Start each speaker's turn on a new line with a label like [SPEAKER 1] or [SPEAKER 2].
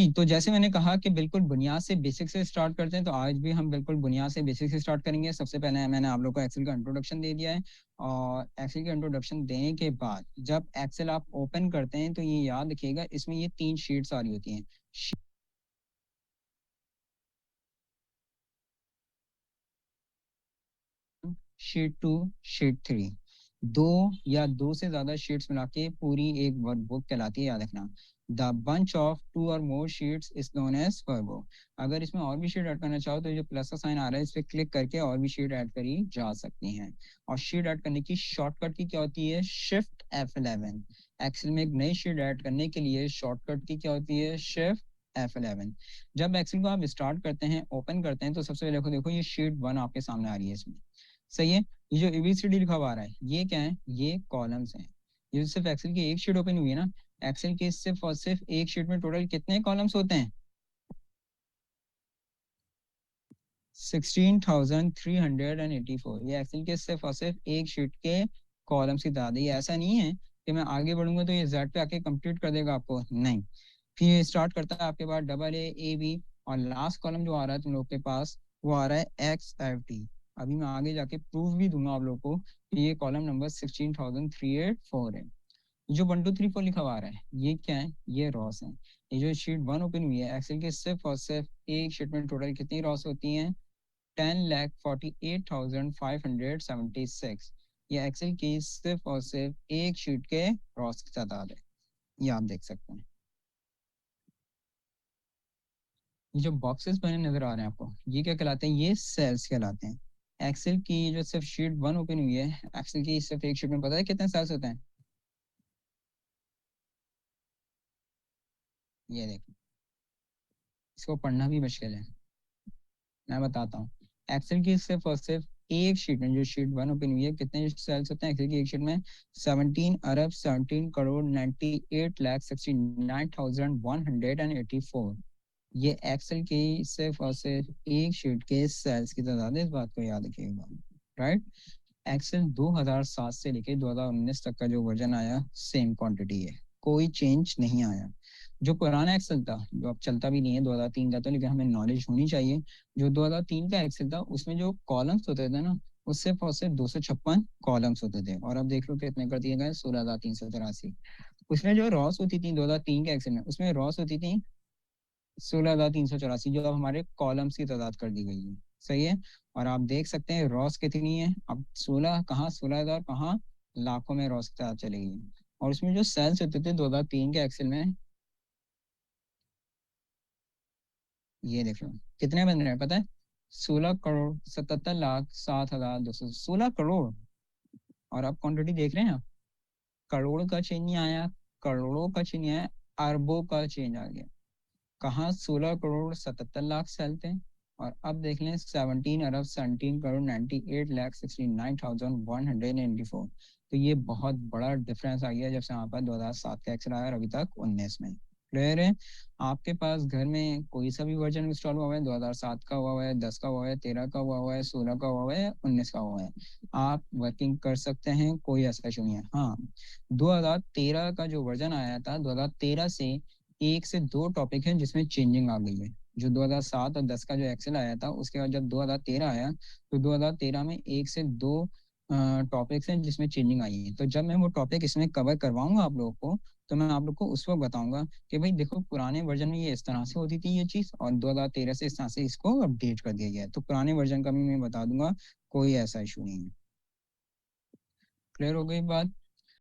[SPEAKER 1] जी, तो जैसे मैंने कहा कि बिल्कुल बुनियाद से बेसिक से स्टार्ट करते हैं, तो आज भी हम बिल्कुल बुनियाद से बेसिक से स्टार्ट करेंगे। सबसे पहले मैंने आप लोग को एक्सेल का इंट्रोडक्शन दे दिया है, और एक्सेल का इंट्रोडक्शन देने के बाद जब एक्सेल आप ओपन करते हैं तो ये याद रखिएगा, इसमें ये 3 शीट्स आ रही होती हैं। शीट 2, शीट 3, दो या दो से ज्यादा शीट्स मिला के पूरी एक वर्कबुक कहलाती है, याद रखना। द बंच ऑफ 2 और more sheets is known as workbook. अगर इसमें और भी शीट ऐड करना चाहो तो जो प्लस का साइन आ रहा है इस पर क्लिक करके और भी शीट ऐड करी जा सकती हैं। और शीट ऐड करने की शॉर्टकट की क्या होती है? Shift F11। एक्सेल में एक नई शीट ऐड करने के लिए शॉर्टकट की क्या होती है? Shift F11। जब एक्सेल को आप स्टार्ट करते हैं, ओपन करते हैं, तो सबसे पहले देखो देखो ये शीट 1 आपके सामने आ रही है इसमें। सही है। ये जो एबीसीडी लिखा हुआ आ रहा है ये क्या है? ये कॉलम्स हैं। ये सिर्फ एक्सेल की एक शीट ओपन हुई है ना। एक्सेल के सिर्फ और सिर्फ एक शीट में टोटल कितने कॉलम्स होते हैं? 16,384। ये एक्सेल के सिर्फ और सिर्फ एक शीट के कॉलम्स की तादाद है। ये ऐसा नहीं है कि मैं आगे बढ़ूंगा तो ये जेड पे आके कंप्लीट कर देगा आपको, नहीं। फिर ये स्टार्ट करता है आपके पास डबल ए बी, और लास्ट कॉलम जो आ रहा है तुम लोग के पास वो आ रहा है XFT। अभी मैं आगे जाके प्रूफ भी दूंगा आप लोग को कि ये कॉलम नंबर 16,384 है। जो 1 2 3 4 लिखा हुआ आ रहा है ये क्या है? ये रॉस है। ये जो शीट 1 ओपन हुई है एक्सेल के सिर्फ और सिर्फ एक शीट में टोटल कितनी रॉस होती हैं? 10,48,576। ये एक्सेल की सिर्फ और सिर्फ एक शीट के रॉस की तादाद है। ये आप देख सकते हैं। ये जो बॉक्सेस बने नजर आ रहे हैं आपको, ये क्या कहलाते हैं? ये सेल्स कहलाते हैं। एक्सेल की जो सिर्फ शीट 1 ओपन हुई है, एक्सेल की सिर्फ एक शीट में पता है कितने सेल्स होते हैं? ये देखो, इसको पढ़ना भी मुश्किल है, मैं बताता हूँ। एक्सेल की सिर्फ और सिर्फ एक शीट में, जो शीट 1 ओपन हुई है, कितने सेल्स होते हैं एक्सेल की एक शीट में? 17 अरब 17 करोड़ 98 लाख 69,184। ये एक्सेल की सिर्फ और सिर्फ एक शीट के सेल्स की तादाद है, इस बात को याद रखिएगा। राइट। एक्सेल 2007 से लेके 2019 तक का जो वर्जन आया सेम क्वांटिटी है, कोई चेंज नहीं आया। जो पुराना एक्सेल था, जो अब चलता भी नहीं है 2003 का, तो लेकिन हमें नॉलेज होनी चाहिए। जो 2003 का एक्सेल था उसमें जो कॉलम्स होते थे ना, वो सिर्फ और सिर्फ 256 कॉलम्स होते थे, और अब देख लो कितने कर दिए गए, 16,383। उसमें जो रॉस होती थी 2003 के एक्सेल में, उसमें रॉस होती थी 16,384, जो अब हमारे कॉलम्स की तादाद कर दी गई है। सही है। और आप देख सकते हैं रॉस कितनी है अब, 16 कहाँ, 16,000 कहाँ, लाखों में रॉस की तादाद चली गई है। और उसमें जो सेल्स होते थे 2003 के एक्सेल में, ये देख लो कितने बन रहे हैं पता है? 16,77,07,200, 16 करोड़। और आप क्वांटिटी देख रहे हैं आप, करोड़ का चेंज नहीं आया, करोड़ों का चेंज नहीं आया, अरबों का चेंज आ गया। कहाँ? 16 करोड़ 77 लाख सेल थे, और अब देख लें 17 अरब 17 करोड़ 98 लाख 69,184। तो ये बहुत बड़ा डिफरेंस आ गया जब से हमारे पास 2007 का एक्सेल आया और अभी तक 19 में। क्लियर है? आपके पास घर में कोई सा भी वर्जन इंस्टॉल हुआ है, 2007 का हुआ है, 10 का हुआ है, 13 का हुआ है, 16 का हुआ है, 19 का हुआ है, आप वर्किंग कर सकते हैं, कोई ऐसा इशू नहीं है। हाँ, 2013 का जो वर्जन आया था, 2013 से एक से दो टॉपिक हैं जिसमें चेंजिंग आ गई है। जो 2007 और 10 का जो एक्सेल आया था, उसके बाद जब 2013 आया, तो 2013 में एक से दो टॉपिक्स हैं जिसमें चेंजिंग आई है। तो जब मैं वो टॉपिक इसमें कवर करवाऊंगा आप लोगों को, तो मैं आप लोग को उस वक्त बताऊंगा कि भाई देखो, पुराने वर्जन में ये इस तरह से होती थी ये चीज़, और 2013 से इस तरह से इसको अपडेट कर दिया गया है। तो पुराने वर्जन का भी मैं बता दूंगा, कोई ऐसा इशू नहीं है। क्लियर हो गई बात?